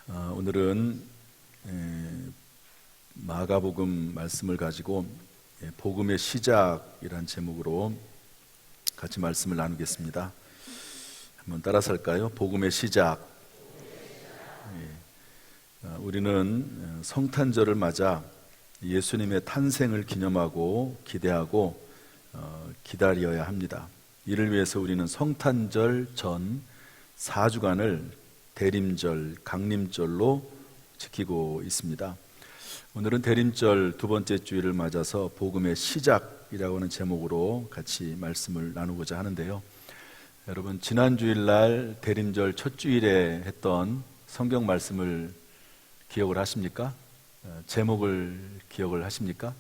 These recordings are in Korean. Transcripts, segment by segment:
오늘은 마가복음 말씀을 가지고 복음의 시작이란 제목으로 같이 말씀을 나누겠습니다. 한번 따라서 할까요? 복음의 시작. 우리는 성탄절을 맞아 예수님의 탄생을 기념하고 기대하고 기다려야 합니다. 이를 위해서 우리는 성탄절 전 4주간을 대림절, 강림절로 지키고 있습니다. 오늘은 대림절 두 번째 주일을 맞아서 복음의 시작이라고 하는 제목으로 같이 말씀을 나누고자 하는데요. 여러분, 지난 주일날 대림절 첫 주일에 했던 성경 말씀을 기억을 하십니까? 제목을 기억을 하십니까?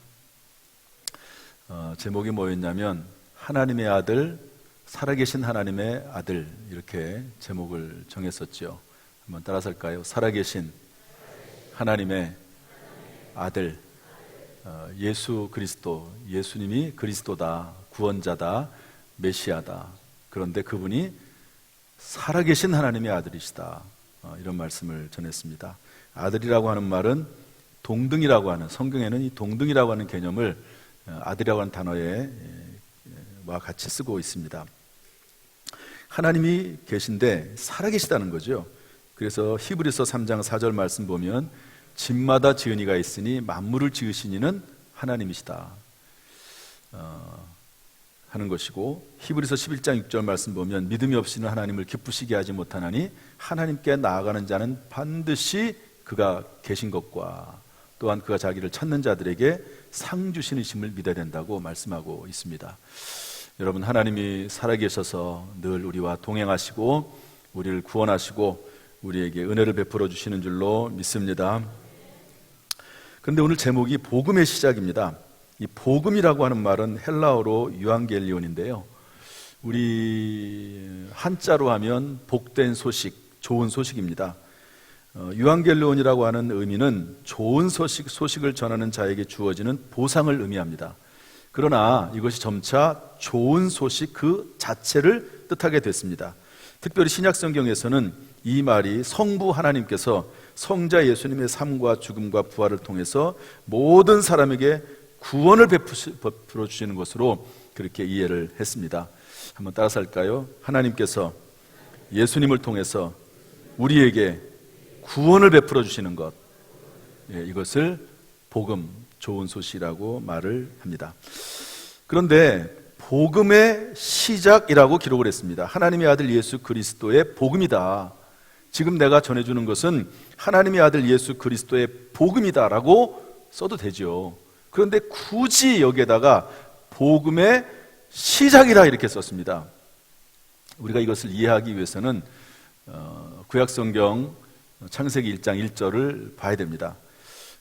제목이 뭐였냐면 하나님의 아들, 살아계신 하나님의 아들, 이렇게 제목을 정했었죠. 한번 따라서 할까요? 살아계신 하나님의 아들, 예수 그리스도, 예수님이 그리스도다, 구원자다, 메시아다. 그런데 그분이 살아계신 하나님의 아들이시다, 이런 말씀을 전했습니다. 아들이라고 하는 말은 동등이라고 하는, 성경에는 이 동등이라고 하는 개념을 아들이라고 하는 단어에 와 같이 쓰고 있습니다. 하나님이 계신데 살아계시다는 거죠. 그래서 히브리서 3장 4절 말씀 보면 집마다 지은 이가 있으니 만물을 지으신 이는 하나님이시다 하는 것이고, 히브리서 11장 6절 말씀 보면 믿음이 없이는 하나님을 기쁘시게 하지 못하나니 하나님께 나아가는 자는 반드시 그가 계신 것과 또한 그가 자기를 찾는 자들에게 상 주시는 믿어야 된다고 말씀하고 있습니다. 여러분, 하나님이 살아계셔서 늘 우리와 동행하시고 우리를 구원하시고 우리에게 은혜를 베풀어 주시는 줄로 믿습니다. 그런데 오늘 제목이 복음의 시작입니다. 이 복음이라고 하는 말은 헬라어로 유앙겔리온인데요, 우리 한자로 하면 복된 소식, 좋은 소식입니다. 유앙겔리온이라고 하는 의미는 좋은 소식을 전하는 자에게 주어지는 보상을 의미합니다. 그러나 이것이 점차 좋은 소식 그 자체를 뜻하게 됐습니다. 특별히 신약 성경에서는 이 말이 성부 하나님께서 성자 예수님의 삶과 죽음과 부활을 통해서 모든 사람에게 구원을 베풀어 주시는 것으로 그렇게 이해를 했습니다. 한번 따라서 할까요? 하나님께서 예수님을 통해서 우리에게 구원을 베풀어 주시는 것, 이것을 복음, 좋은 소식이라고 말을 합니다. 그런데 복음의 시작이라고 기록을 했습니다. 하나님의 아들 예수 그리스도의 복음이다. 지금 내가 전해주는 것은 하나님의 아들 예수 그리스도의 복음이다라고 써도 되죠. 그런데 굳이 여기에다가 복음의 시작이다 이렇게 썼습니다. 우리가 이것을 이해하기 위해서는 구약성경 창세기 1장 1절을 봐야 됩니다.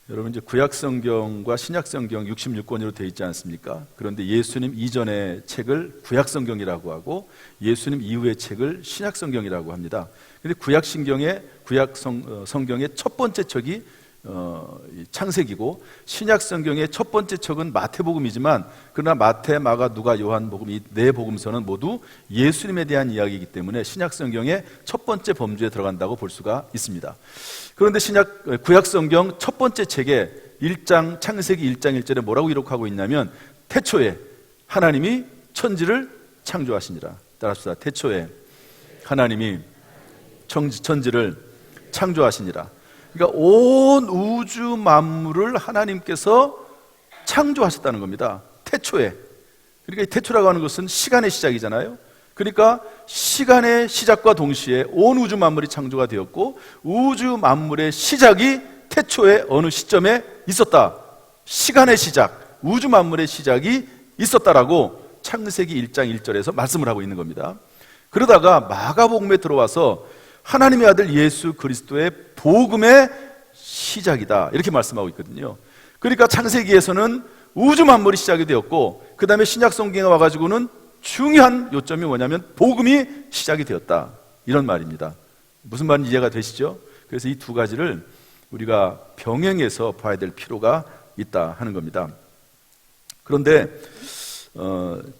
여러분, 이제 구약성경과 신약성경 66권으로 되어 있지 않습니까? 그런데 예수님 이전의 책을 구약성경이라고 하고 예수님 이후의 책을 신약성경이라고 합니다. 그런데 구약성경의 첫 번째 책이 창세기고 신약성경의 첫 번째 책은 마태복음이지만, 그러나 마태, 마가, 누가, 요한복음 이 네 복음서는 모두 예수님에 대한 이야기이기 때문에 신약성경의 첫 번째 범주에 들어간다고 볼 수가 있습니다. 그런데 구약성경 첫 번째 책에 창세기 1장 1절에 뭐라고 기록하고 있냐면 태초에 하나님이 천지를 창조하시니라. 따라합시다. 태초에 하나님이 천지를 창조하시니라. 그러니까 온 우주 만물을 하나님께서 창조하셨다는 겁니다. 태초에. 그러니까 이 태초라고 하는 것은 시간의 시작이잖아요. 그러니까 시간의 시작과 동시에 온 우주 만물이 창조가 되었고 우주 만물의 시작이 태초에 어느 시점에 있었다. 시간의 시작, 우주 만물의 시작이 있었다라고 창세기 1장 1절에서 말씀을 하고 있는 겁니다. 그러다가 마가복음에 들어와서 하나님의 아들 예수 그리스도의 복음의 시작이다 이렇게 말씀하고 있거든요. 그러니까 창세기에서는 우주 만물이 시작이 되었고 그 다음에 신약성경에 와가지고는 중요한 요점이 뭐냐면 복음이 시작이 되었다, 이런 말입니다. 무슨 말인지 이해가 되시죠? 그래서 이 두 가지를 우리가 병행해서 봐야 될 필요가 있다 하는 겁니다. 그런데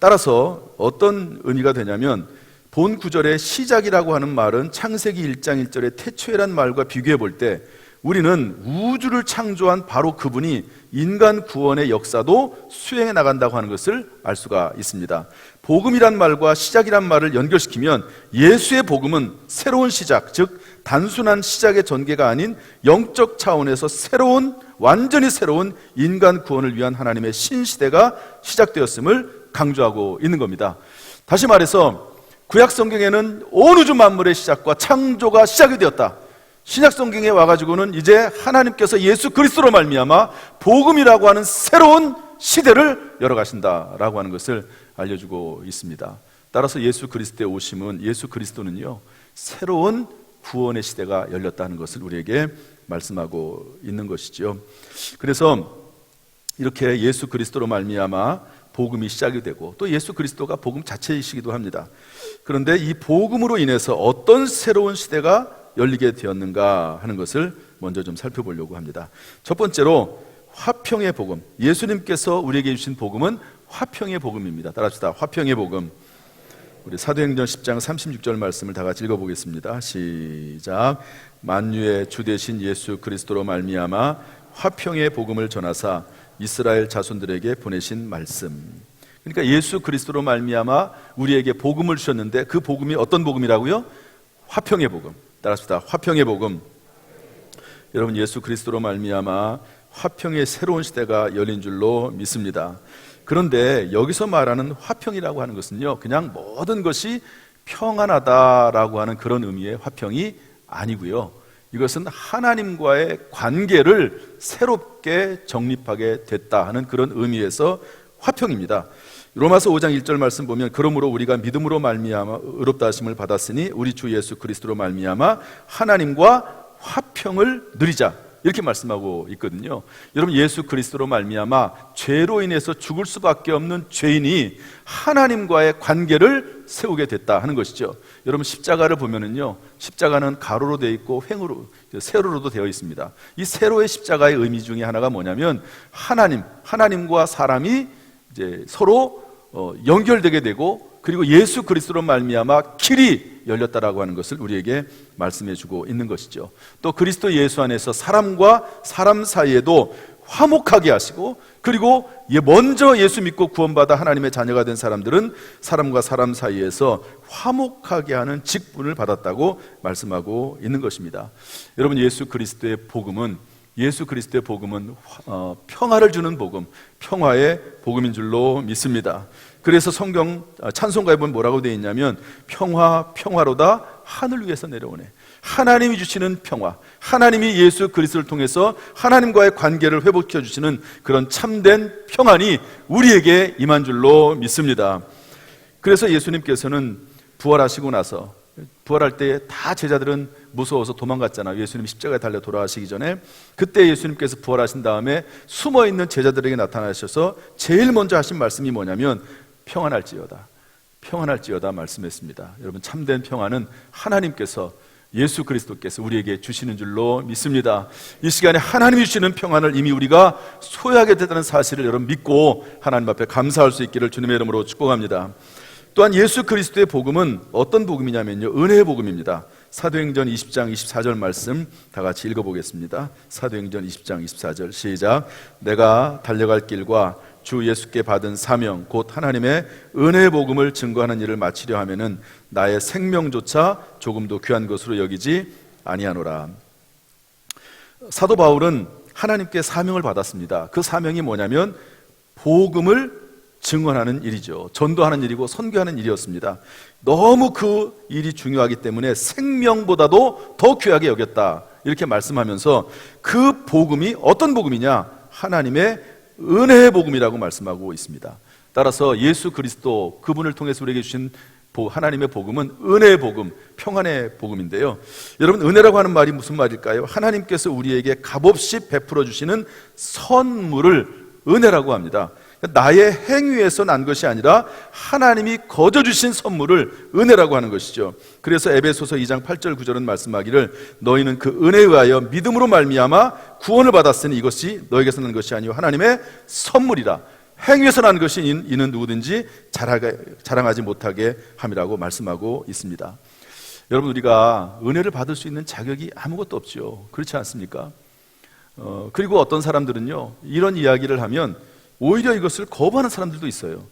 따라서 어떤 의미가 되냐면 본 구절의 시작이라고 하는 말은 창세기 1장 1절의 태초에란 말과 비교해 볼 때 우리는 우주를 창조한 바로 그분이 인간 구원의 역사도 수행해 나간다고 하는 것을 알 수가 있습니다. 복음이란 말과 시작이란 말을 연결시키면 예수의 복음은 새로운 시작, 즉 단순한 시작의 전개가 아닌 영적 차원에서 새로운, 완전히 새로운 인간 구원을 위한 하나님의 신시대가 시작되었음을 강조하고 있는 겁니다. 다시 말해서 구약 성경에는 온 우주 만물의 시작과 창조가 시작이 되었다. 신약 성경에 와가지고는 이제 하나님께서 예수 그리스도로 말미암아 복음이라고 하는 새로운 시대를 열어가신다라고 하는 것을 알려주고 있습니다. 따라서 예수 그리스도의 오심은, 예수 그리스도는요, 새로운 구원의 시대가 열렸다는 것을 우리에게 말씀하고 있는 것이죠. 그래서 이렇게 예수 그리스도로 말미암아 복음이 시작이 되고, 또 예수 그리스도가 복음 자체이시기도 합니다. 그런데 이 복음으로 인해서 어떤 새로운 시대가 열리게 되었는가 하는 것을 먼저 좀 살펴보려고 합니다. 첫 번째로 화평의 복음, 예수님께서 우리에게 주신 복음은 화평의 복음입니다. 따라합시다. 화평의 복음. 우리 사도행전 10장 36절 말씀을 다 같이 읽어보겠습니다. 시작. 만유의 주 되신 예수 그리스도로 말미암아 화평의 복음을 전하사 이스라엘 자손들에게 보내신 말씀. 그러니까 예수 그리스도로 말미암아 우리에게 복음을 주셨는데, 그 복음이 어떤 복음이라고요? 화평의 복음. 따라합시다. 화평의 복음. 여러분, 예수 그리스도로 말미암아 화평의 새로운 시대가 열린 줄로 믿습니다. 그런데 여기서 말하는 화평이라고 하는 것은요, 그냥 모든 것이 평안하다라고 하는 그런 의미의 화평이 아니고요, 이것은 하나님과의 관계를 새롭게 정립하게 됐다 하는 그런 의미에서 화평입니다. 로마서 5장 1절 말씀 보면, 그러므로 우리가 믿음으로 말미암아 의롭다 하심을 받았으니 우리 주 예수 그리스도로 말미암아 하나님과 화평을 누리자, 이렇게 말씀하고 있거든요. 여러분, 예수 그리스도로 말미암아 죄로 인해서 죽을 수밖에 없는 죄인이 하나님과의 관계를 세우게 됐다 하는 것이죠. 여러분, 십자가를 보면은요, 십자가는 가로로 되어 있고 횡으로, 세로로도 되어 있습니다. 이 세로의 십자가의 의미 중에 하나가 뭐냐면, 하나님과 사람이 이제 서로 연결되게 되고, 그리고 예수 그리스도로 말미암아 길이 열렸다라고 하는 것을 우리에게 말씀해주고 있는 것이죠. 또 그리스도 예수 안에서 사람과 사람 사이에도 화목하게 하시고, 그리고 먼저 예수 믿고 구원받아 하나님의 자녀가 된 사람들은 사람과 사람 사이에서 화목하게 하는 직분을 받았다고 말씀하고 있는 것입니다. 여러분, 예수 그리스도의 복음은 평화를 주는 복음, 평화의 복음인 줄로 믿습니다. 그래서 성경 찬송가에 보면 뭐라고 되어 있냐면, 평화로다 하늘 위에서 내려오네. 하나님이 주시는 평화, 하나님이 예수 그리스도를 통해서 하나님과의 관계를 회복해 주시는 그런 참된 평안이 우리에게 임한 줄로 믿습니다. 그래서 예수님께서는 부활하시고 나서, 부활할 때 다 제자들은 무서워서 도망갔잖아요. 예수님 십자가에 달려 돌아가시기 전에. 그때 예수님께서 부활하신 다음에 숨어있는 제자들에게 나타나셔서 제일 먼저 하신 말씀이 뭐냐면, 평안할지어다 말씀했습니다. 여러분, 참된 평안은 하나님께서, 예수 그리스도께서 우리에게 주시는 줄로 믿습니다. 이 시간에 하나님이 주시는 평안을 이미 우리가 소유하게 됐다는 사실을 여러분 믿고 하나님 앞에 감사할 수 있기를 주님의 이름으로 축복합니다. 또한 예수 그리스도의 복음은 어떤 복음이냐면요, 은혜의 복음입니다. 사도행전 20장 24절 말씀 다 같이 읽어보겠습니다. 사도행전 20장 24절 시작. 내가 달려갈 길과 주 예수께 받은 사명 곧 하나님의 은혜의 복음을 증거하는 일을 마치려 하면은 나의 생명조차 조금도 귀한 것으로 여기지 아니하노라. 사도 바울은 하나님께 사명을 받았습니다. 그 사명이 뭐냐면 복음을 증언하는 일이죠. 전도하는 일이고 선교하는 일이었습니다. 너무 그 일이 중요하기 때문에 생명보다도 더 귀하게 여겼다, 이렇게 말씀하면서 그 복음이 어떤 복음이냐? 하나님의 은혜의 복음이라고 말씀하고 있습니다. 따라서 예수 그리스도, 그분을 통해서 우리에게 주신 하나님의 복음은 은혜의 복음, 평안의 복음인데요. 여러분, 은혜라고 하는 말이 무슨 말일까요? 하나님께서 우리에게 값없이 베풀어 주시는 선물을 은혜라고 합니다. 나의 행위에서 난 것이 아니라 하나님이 거저 주신 선물을 은혜라고 하는 것이죠. 그래서 에베소서 2장 8절 9절은 말씀하기를, 너희는 그 은혜에 의하여 믿음으로 말미암아 구원을 받았으니 이것이 너에게서 난 것이 아니요 하나님의 선물이라. 행위에서 난 것이 이는 누구든지 자랑하지 못하게 함이라고 말씀하고 있습니다. 여러분, 우리가 은혜를 받을 수 있는 자격이 아무것도 없죠. 그렇지 않습니까? 그리고 어떤 사람들은요, 이런 이야기를 하면 오히려 이것을 거부하는 사람들도 있어요.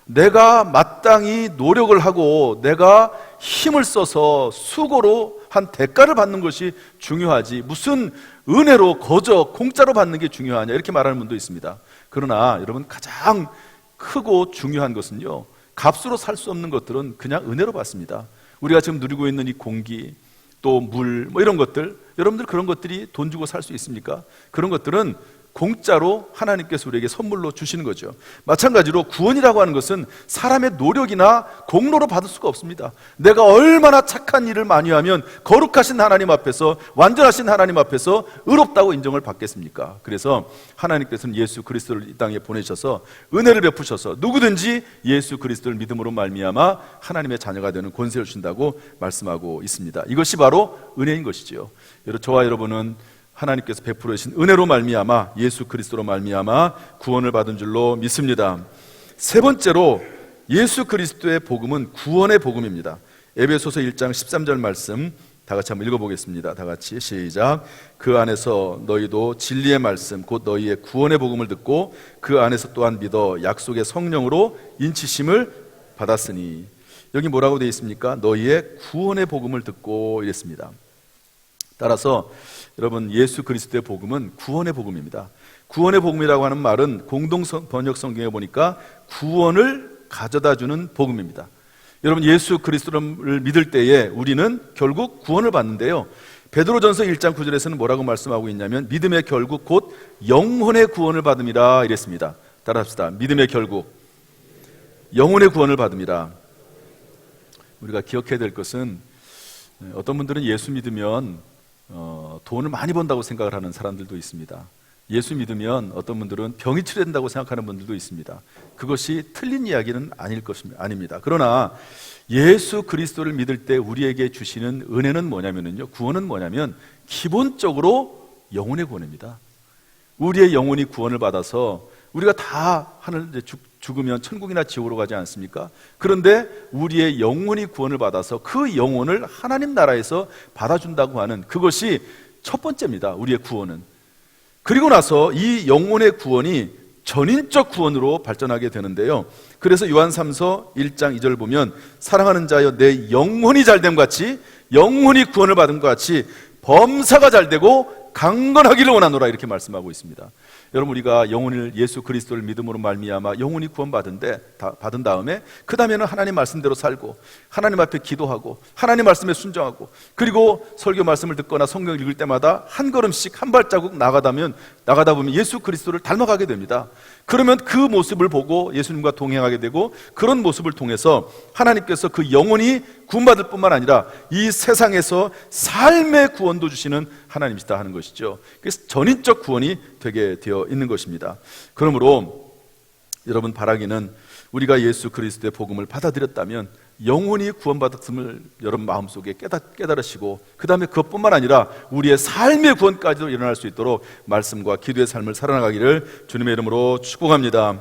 내가 마땅히 노력을 하고 내가 힘을 써서 수고로 한 대가를 받는 것이 중요하지, 무슨 은혜로 거저 공짜로 받는 게 중요하냐, 이렇게 말하는 분도 있습니다. 그러나 여러분, 가장 크고 중요한 것은요, 값으로 살 수 없는 것들은 그냥 은혜로 받습니다. 우리가 지금 누리고 있는 이 공기, 또 물, 이런 것들, 여러분들 그런 것들이 돈 주고 살 수 있습니까? 그런 것들은 공짜로 하나님께서 우리에게 선물로 주시는 거죠. 마찬가지로 구원이라고 하는 것은 사람의 노력이나 공로로 받을 수가 없습니다. 내가 얼마나 착한 일을 많이 하면 거룩하신 하나님 앞에서, 완전하신 하나님 앞에서 의롭다고 인정을 받겠습니까? 그래서 하나님께서는 예수 그리스도를 이 땅에 보내셔서 은혜를 베푸셔서 누구든지 예수 그리스도를 믿음으로 말미암아 하나님의 자녀가 되는 권세를 주신다고 말씀하고 있습니다. 이것이 바로 은혜인 것이지요. 저와 여러분은 하나님께서 베풀어 주신 은혜로 말미암아, 예수 그리스도로 말미암아 구원을 받은 줄로 믿습니다. 세 번째로, 예수 그리스도의 복음은 구원의 복음입니다. 에베소서 1장 13절 말씀 다 같이 한번 읽어보겠습니다. 다 같이 시작. 그 안에서 너희도 진리의 말씀 곧 너희의 구원의 복음을 듣고 그 안에서 또한 믿어 약속의 성령으로 인치심을 받았으니. 여기 뭐라고 되어 있습니까? 너희의 구원의 복음을 듣고 이랬습니다. 따라서 여러분, 예수 그리스도의 복음은 구원의 복음입니다. 구원의 복음이라고 하는 말은 공동 번역 성경에 보니까 구원을 가져다주는 복음입니다. 여러분, 예수 그리스도를 믿을 때에 우리는 결국 구원을 받는데요, 베드로전서 1장 9절에서는 뭐라고 말씀하고 있냐면 믿음의 결국 곧 영혼의 구원을 받음이라 이랬습니다. 따라합시다. 믿음의 결국 영혼의 구원을 받음이라. 우리가 기억해야 될 것은, 어떤 분들은 예수 믿으면 돈을 많이 번다고 생각을 하는 사람들도 있습니다. 예수 믿으면 어떤 분들은 병이 치료된다고 생각하는 분들도 있습니다. 그것이 틀린 이야기는 아닙니다. 그러나 예수 그리스도를 믿을 때 우리에게 주시는 은혜는 뭐냐면요, 구원은 뭐냐면 기본적으로 영혼의 구원입니다. 우리의 영혼이 구원을 받아서 우리가 다 하늘 죽으면 천국이나 지옥으로 가지 않습니까? 그런데 우리의 영혼이 구원을 받아서 그 영혼을 하나님 나라에서 받아준다고 하는, 그것이 첫 번째입니다. 우리의 구원은. 그리고 나서 이 영혼의 구원이 전인적 구원으로 발전하게 되는데요, 그래서 요한 3서 1장 2절 보면 사랑하는 자여 내 영혼이 잘됨 같이, 영혼이 구원을 받은 것 같이 범사가 잘되고 강건하기를 원하노라, 이렇게 말씀하고 있습니다. 여러분, 우리가 영혼을, 예수 그리스도를 믿음으로 말미암아 영혼이 구원받은 다음에 그 다음에는 하나님 말씀대로 살고 하나님 앞에 기도하고 하나님 말씀에 순종하고, 그리고 설교 말씀을 듣거나 성경을 읽을 때마다 한 걸음씩 한 발자국 나가다 보면 예수 그리스도를 닮아가게 됩니다. 그러면 그 모습을 보고 예수님과 동행하게 되고, 그런 모습을 통해서 하나님께서 그 영혼이 구원받을 뿐만 아니라 이 세상에서 삶의 구원도 주시는 하나님이시다 하는 것이죠. 그래서 전인적 구원이 되게 되어 있는 것입니다. 그러므로 여러분, 바라기는 우리가 예수 그리스도의 복음을 받아들였다면 영혼이 구원받았음을 여러분 마음속에 깨달으시고, 그 다음에 그것뿐만 아니라 우리의 삶의 구원까지도 일어날 수 있도록 말씀과 기도의 삶을 살아나가기를 주님의 이름으로 축복합니다.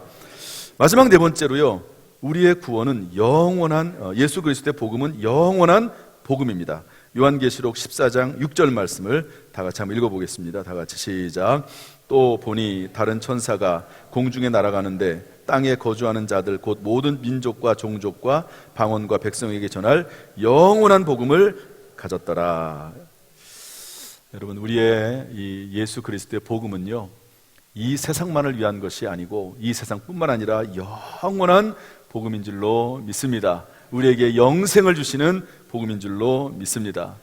마지막 네 번째로요, 우리의 구원은 영원한, 예수 그리스도의 복음은 영원한 복음입니다. 요한계시록 14장 6절 말씀을 다 같이 한번 읽어보겠습니다. 다 같이 시작. 또 보니 다른 천사가 공중에 날아가는데 땅에 거주하는 자들 곧 모든 민족과 종족과 방언과 백성에게 전할 영원한 복음을 가졌더라. 여러분, 우리의 이 예수 그리스도의 복음은요, 이 세상만을 위한 것이 아니고 이 세상뿐만 아니라 영원한 복음인 줄로 믿습니다. 우리에게 영생을 주시는 복음인 줄로 믿습니다.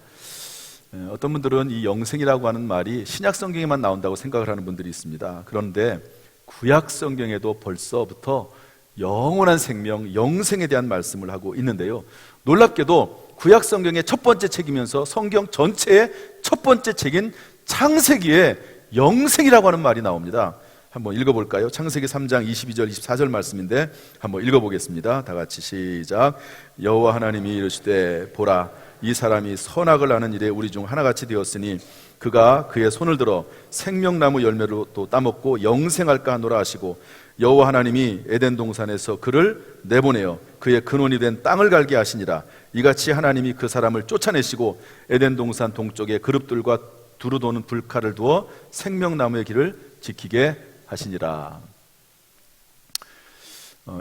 어떤 분들은 이 영생이라고 하는 말이 신약 성경에만 나온다고 생각을 하는 분들이 있습니다. 그런데 구약 성경에도 벌써부터 영원한 생명, 영생에 대한 말씀을 하고 있는데요, 놀랍게도 구약 성경의 첫 번째 책이면서 성경 전체의 첫 번째 책인 창세기에 영생이라고 하는 말이 나옵니다. 한번 읽어볼까요? 창세기 3장 22절 24절 말씀인데 한번 읽어보겠습니다. 다 같이 시작. 여호와 하나님이 이르시되 보라, 이 사람이 선악을 아는 일에 우리 중 하나같이 되었으니 그가 그의 손을 들어 생명나무 열매로 또 따먹고 영생할까 하노라 하시고, 여호와 하나님이 에덴 동산에서 그를 내보내어 그의 근원이 된 땅을 갈게 하시니라. 이같이 하나님이 그 사람을 쫓아내시고 에덴 동산 동쪽에 그룹들과 두루 도는 불칼을 두어 생명나무의 길을 지키게 하시니라.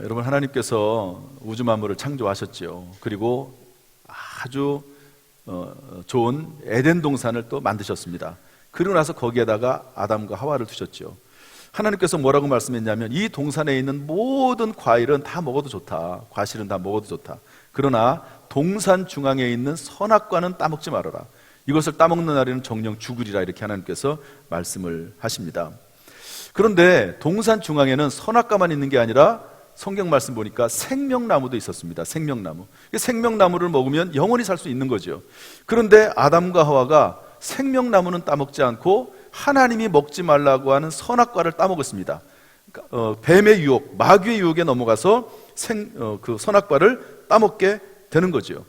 여러분, 하나님께서 우주 만물을 창조하셨죠. 그리고 아주 좋은 에덴 동산을 또 만드셨습니다. 그리고 나서 거기에다가 아담과 하와를 두셨죠. 하나님께서 뭐라고 말씀했냐면, 이 동산에 있는 모든 과일은 다 먹어도 좋다, 과실은 다 먹어도 좋다. 그러나 동산 중앙에 있는 선악과는 따먹지 말아라. 이것을 따먹는 날에는 정령 죽으리라. 이렇게 하나님께서 말씀을 하십니다. 그런데 동산 중앙에는 선악과만 있는 게 아니라 성경 말씀 보니까 생명나무도 있었습니다. 생명나무. 생명나무를 먹으면 영원히 살 수 있는 거죠. 그런데 아담과 하와가 생명나무는 따먹지 않고 하나님이 먹지 말라고 하는 선악과를 따먹었습니다. 뱀의 유혹, 마귀의 유혹에 넘어가서 그 선악과를 따먹게 되는 거죠.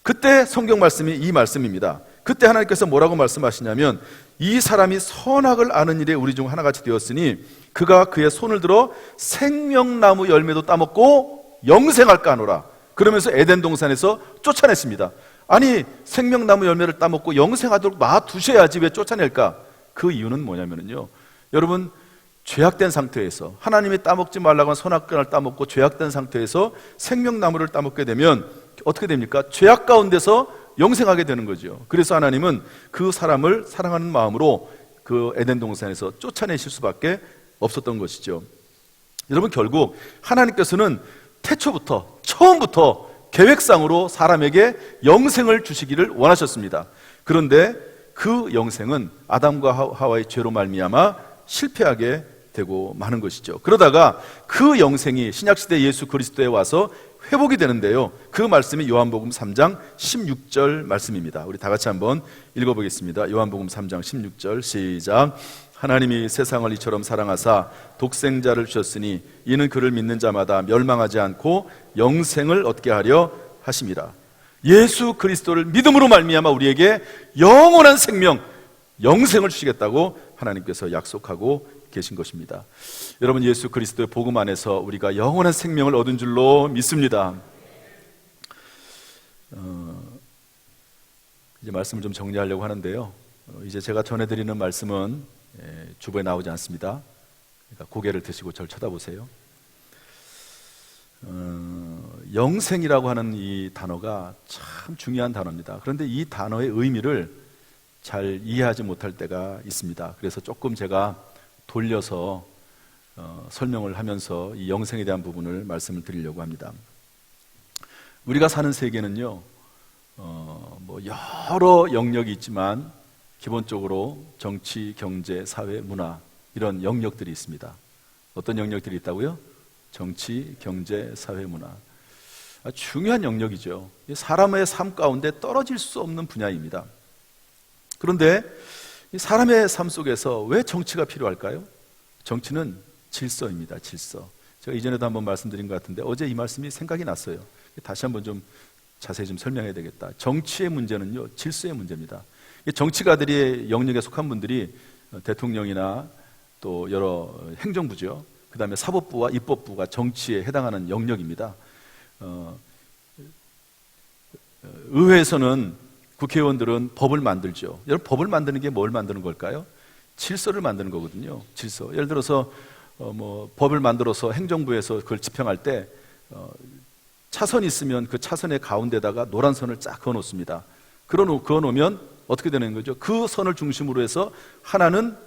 그때 성경 말씀이 이 말씀입니다. 그때 하나님께서 뭐라고 말씀하시냐면, 이 사람이 선악을 아는 일에 우리 중 하나같이 되었으니 그가 그의 손을 들어 생명나무 열매도 따먹고 영생할까 하노라. 그러면서 에덴 동산에서 쫓아냈습니다. 아니, 생명나무 열매를 따먹고 영생하도록 놔두셔야지 왜 쫓아낼까? 그 이유는 뭐냐면요, 여러분, 죄악된 상태에서 하나님이 따먹지 말라고 한 선악과를 따먹고 죄악된 상태에서 생명나무를 따먹게 되면 어떻게 됩니까? 죄악 가운데서 영생하게 되는 거죠. 그래서 하나님은 그 사람을 사랑하는 마음으로 그 에덴 동산에서 쫓아내실 수밖에 없었던 것이죠. 여러분, 결국 하나님께서는 태초부터, 처음부터 계획상으로 사람에게 영생을 주시기를 원하셨습니다. 그런데 그 영생은 아담과 하와의 죄로 말미암아 실패하게 되고 마는 것이죠. 그러다가 그 영생이 신약시대 예수 그리스도에 와서 회복이 되는데요, 그 말씀이 요한복음 3장 16절 말씀입니다. 우리 다 같이 한번 읽어보겠습니다. 요한복음 3장 16절 시작. 하나님이 세상을 이처럼 사랑하사 독생자를 주셨으니 이는 그를 믿는 자마다 멸망하지 않고 영생을 얻게 하려 하심이라. 예수 그리스도를 믿음으로 말미암아 우리에게 영원한 생명, 영생을 주시겠다고 하나님께서 약속하고 계신 것입니다. 여러분, 예수 그리스도의 복음 안에서 우리가 영원한 생명을 얻은 줄로 믿습니다. 이제 말씀을 좀 정리하려고 하는데요, 이제 제가 전해드리는 말씀은 주보에 나오지 않습니다. 그러니까 고개를 드시고 저를 쳐다보세요. 영생이라고 하는 이 단어가 참 중요한 단어입니다. 그런데 이 단어의 의미를 잘 이해하지 못할 때가 있습니다. 그래서 조금 제가 돌려서 설명을 하면서 이 영생에 대한 부분을 말씀을 드리려고 합니다. 우리가 사는 세계는요, 뭐 여러 영역이 있지만 기본적으로 정치, 경제, 사회, 문화, 이런 영역들이 있습니다. 어떤 영역들이 있다고요? 정치, 경제, 사회, 문화. 중요한 영역이죠. 사람의 삶 가운데 떨어질 수 없는 분야입니다. 그런데 이 사람의 삶 속에서 왜 정치가 필요할까요? 정치는 질서입니다. 질서. 제가 이전에도 한번 말씀드린 것 같은데 어제 이 말씀이 생각이 났어요. 다시 한번 좀 자세히 좀 설명해야 되겠다. 정치의 문제는요, 질서의 문제입니다. 정치가들의 영역에 속한 분들이 대통령이나 또 여러 행정부죠. 그 다음에 사법부와 입법부가 정치에 해당하는 영역입니다. 의회에서는 국회의원들은 법을 만들죠. 여러분, 법을 만드는 게 뭘 만드는 걸까요? 질서를 만드는 거거든요. 질서. 예를 들어서 법을 만들어서 행정부에서 그걸 집행할 때 차선이 있으면 그 차선의 가운데다가 노란 선을 쫙 그어 놓습니다. 그어 놓으면 어떻게 되는 거죠? 그 선을 중심으로 해서 하나는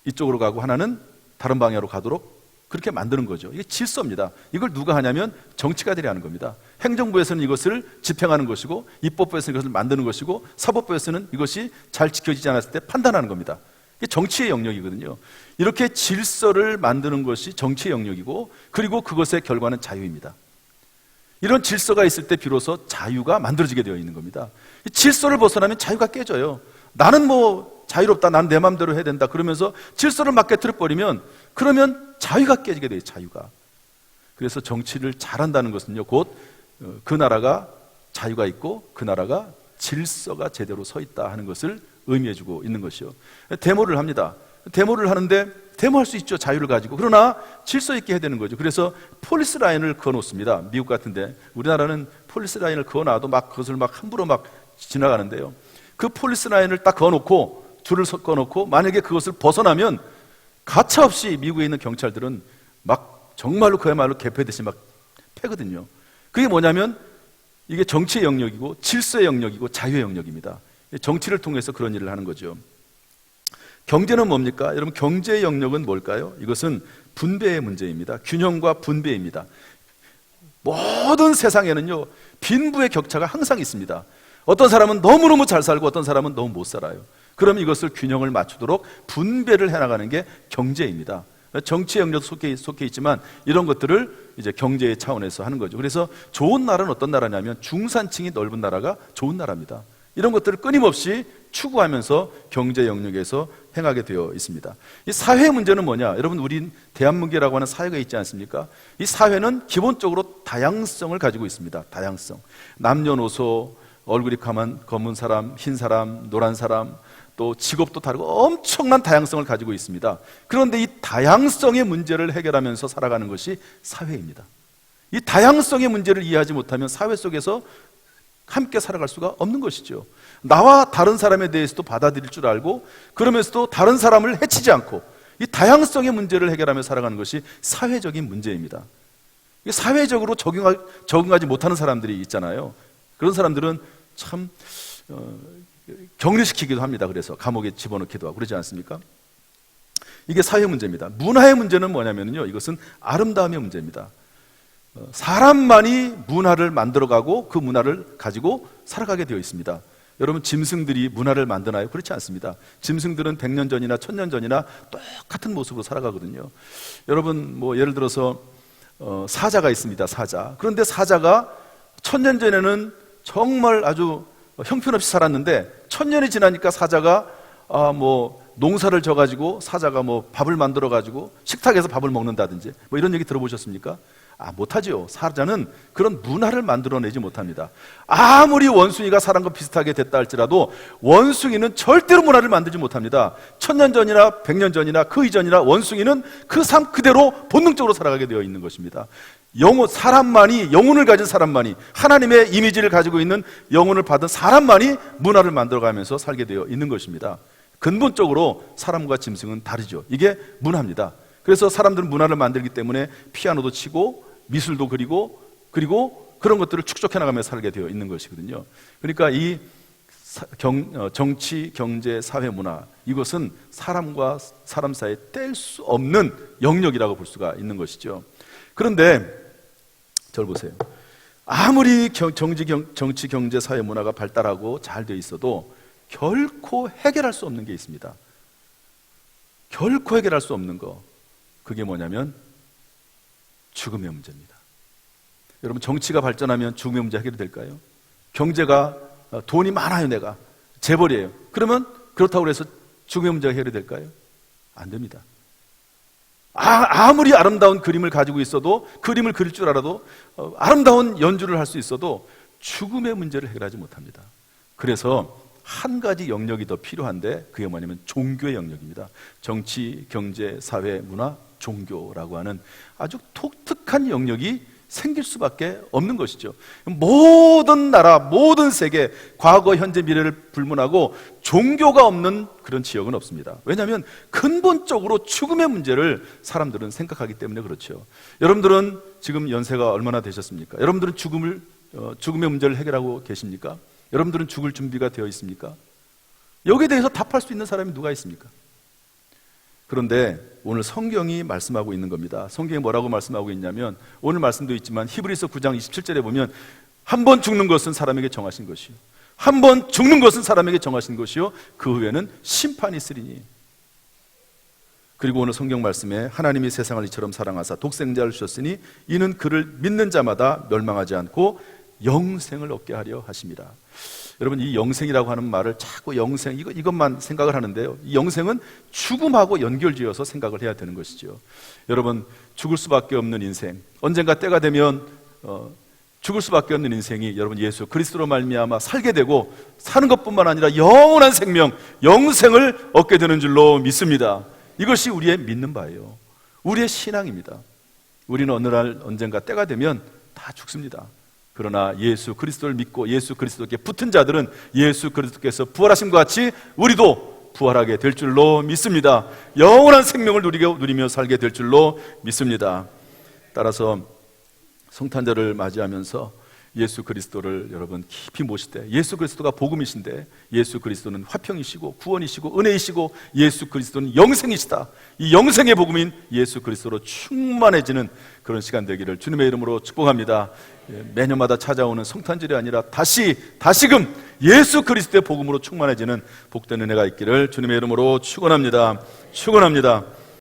이쪽으로 가고 하나는 다른 방향으로 가도록 그렇게 만드는 거죠. 이게 질서입니다. 이걸 누가 하냐면 정치가들이 하는 겁니다. 행정부에서는 이것을 집행하는 것이고, 입법부에서는 이것을 만드는 것이고, 사법부에서는 이것이 잘 지켜지지 않았을 때 판단하는 겁니다. 이게 정치의 영역이거든요. 이렇게 질서를 만드는 것이 정치의 영역이고, 그리고 그것의 결과는 자유입니다. 이런 질서가 있을 때 비로소 자유가 만들어지게 되어 있는 겁니다. 이 질서를 벗어나면 자유가 깨져요. 나는 자유롭다, 난 내 마음대로 해야 된다 그러면서 질서를 막 깨트려버리면, 그러면 자유가 깨지게 돼요. 자유가. 그래서 정치를 잘한다는 것은요, 곧 그 나라가 자유가 있고 그 나라가 질서가 제대로 서 있다 하는 것을 의미해주고 있는 것이요. 데모를 합니다. 데모를 하는데 데모할 수 있죠. 자유를 가지고. 그러나 질서 있게 해야 되는 거죠. 그래서 폴리스 라인을 그어놓습니다. 미국 같은데 우리나라는 폴리스 라인을 그어놔도 막 그것을 막 함부로 막 지나가는데요. 그 폴리스 라인을 딱 그어놓고 줄을 그어놓고 만약에 그것을 벗어나면 가차없이 미국에 있는 경찰들은 막 정말로 그야말로 개패듯이 막 패거든요. 그게 뭐냐면 이게 정치의 영역이고 질서의 영역이고 자유의 영역입니다. 정치를 통해서 그런 일을 하는 거죠. 경제는 뭡니까? 여러분, 경제의 영역은 뭘까요? 이것은 분배의 문제입니다. 균형과 분배입니다. 모든 세상에는요, 빈부의 격차가 항상 있습니다. 어떤 사람은 너무너무 잘 살고 어떤 사람은 너무 못 살아요. 그럼 이것을 균형을 맞추도록 분배를 해나가는 게 경제입니다. 정치 영역 속에 있지만 이런 것들을 이제 경제의 차원에서 하는 거죠. 그래서 좋은 나라는 어떤 나라냐면 중산층이 넓은 나라가 좋은 나라입니다. 이런 것들을 끊임없이 추구하면서 경제 영역에서 행하게 되어 있습니다. 이 사회 문제는 뭐냐? 여러분, 우리 대한민국이라고 하는 사회가 있지 않습니까? 이 사회는 기본적으로 다양성을 가지고 있습니다. 다양성. 남녀노소, 얼굴이 검은 사람, 흰 사람, 노란 사람, 또 직업도 다르고 엄청난 다양성을 가지고 있습니다. 그런데 이 다양성의 문제를 해결하면서 살아가는 것이 사회입니다. 이 다양성의 문제를 이해하지 못하면 사회 속에서 함께 살아갈 수가 없는 것이죠. 나와 다른 사람에 대해서도 받아들일 줄 알고 그러면서도 다른 사람을 해치지 않고 이 다양성의 문제를 해결하며 살아가는 것이 사회적인 문제입니다. 사회적으로 적응하지 못하는 사람들이 있잖아요. 그런 사람들은 참 격리시키기도 합니다. 그래서 감옥에 집어넣기도 하고 그러지 않습니까? 이게 사회 문제입니다. 문화의 문제는 뭐냐면요, 이것은 아름다움의 문제입니다. 사람만이 문화를 만들어가고 그 문화를 가지고 살아가게 되어 있습니다. 여러분, 짐승들이 문화를 만드나요? 그렇지 않습니다. 짐승들은 100년 전이나 1000년 전이나 똑같은 모습으로 살아가거든요. 여러분, 뭐 예를 들어서 사자가 있습니다. 사자. 그런데 사자가 1000년 전에는 정말 아주 형편없이 살았는데 1000년이 지나니까 사자가 농사를 져가지고 사자가 밥을 만들어가지고 식탁에서 밥을 먹는다든지 이런 얘기 들어보셨습니까? 못하지요. 사자는 그런 문화를 만들어내지 못합니다. 아무리 원숭이가 사람과 비슷하게 됐다 할지라도 원숭이는 절대로 문화를 만들지 못합니다. 1000년 전이나 100년 전이나 그 이전이나 원숭이는 그 삶 그대로 본능적으로 살아가게 되어 있는 것입니다. 영혼을 가진 사람만이, 하나님의 이미지를 가지고 있는 영혼을 받은 사람만이 문화를 만들어가면서 살게 되어 있는 것입니다. 근본적으로 사람과 짐승은 다르죠. 이게 문화입니다. 그래서 사람들은 문화를 만들기 때문에 피아노도 치고 미술도 그리고 그런 것들을 축적해 나가며 살게 되어 있는 것이거든요. 그러니까 이 정치, 경제, 사회, 문화, 이것은 사람과 사람 사이에 뗄 수 없는 영역이라고 볼 수가 있는 것이죠. 그런데 저를 보세요. 아무리 정치, 경제, 사회, 문화가 발달하고 잘 되어 있어도 결코 해결할 수 없는 게 있습니다. 결코 해결할 수 없는 거. 그게 뭐냐면 죽음의 문제입니다. 여러분, 정치가 발전하면 죽음의 문제 해결이 될까요? 경제가 돈이 많아요, 내가 재벌이에요. 그러면 그렇다고 해서 죽음의 문제가 해결이 될까요? 안 됩니다. 아무리 아름다운 그림을 가지고 있어도, 그림을 그릴 줄 알아도, 아름다운 연주를 할 수 있어도 죽음의 문제를 해결하지 못합니다. 그래서 한 가지 영역이 더 필요한데 그게 뭐냐면 종교의 영역입니다. 정치, 경제, 사회, 문화, 종교라고 하는 아주 독특한 영역이 생길 수밖에 없는 것이죠. 모든 나라, 모든 세계, 과거, 현재, 미래를 불문하고 종교가 없는 그런 지역은 없습니다. 왜냐하면 근본적으로 죽음의 문제를 사람들은 생각하기 때문에 그렇죠. 여러분들은 지금 연세가 얼마나 되셨습니까? 여러분들은 죽음의 문제를 해결하고 계십니까? 여러분들은 죽을 준비가 되어 있습니까? 여기에 대해서 답할 수 있는 사람이 누가 있습니까? 그런데 오늘 성경이 말씀하고 있는 겁니다. 성경이 뭐라고 말씀하고 있냐면, 오늘 말씀도 있지만 히브리서 9장 27절에 보면 한 번 죽는 것은 사람에게 정하신 것이요, 한 번 죽는 것은 사람에게 정하신 것이요, 그 후에는 심판이 있으리니. 그리고 오늘 성경 말씀에 하나님이 세상을 이처럼 사랑하사 독생자를 주셨으니 이는 그를 믿는 자마다 멸망하지 않고 영생을 얻게 하려 하심이라. 여러분, 이 영생이라고 하는 말을 자꾸 이것만 생각을 하는데요, 이 영생은 죽음하고 연결지어서 생각을 해야 되는 것이죠. 여러분, 죽을 수밖에 없는 인생, 언젠가 때가 되면 죽을 수밖에 없는 인생이 여러분 예수 그리스도로 말미암아 살게 되고 사는 것뿐만 아니라 영원한 생명, 영생을 얻게 되는 줄로 믿습니다. 이것이 우리의 믿는 바예요. 우리의 신앙입니다. 우리는 어느 날 언젠가 때가 되면 다 죽습니다. 그러나 예수 그리스도를 믿고 예수 그리스도께 붙은 자들은 예수 그리스도께서 부활하심과 같이 우리도 부활하게 될 줄로 믿습니다. 영원한 생명을 누리며 살게 될 줄로 믿습니다. 따라서 성탄절을 맞이하면서 예수 그리스도를 여러분 깊이 모시되, 예수 그리스도가 복음이신데 예수 그리스도는 화평이시고 구원이시고 은혜이시고 예수 그리스도는 영생이시다, 이 영생의 복음인 예수 그리스도로 충만해지는 그런 시간 되기를 주님의 이름으로 축복합니다. 매년마다 찾아오는 성탄절이 아니라 다시금 예수 그리스도의 복음으로 충만해지는 복된 은혜가 있기를 주님의 이름으로 축원합니다.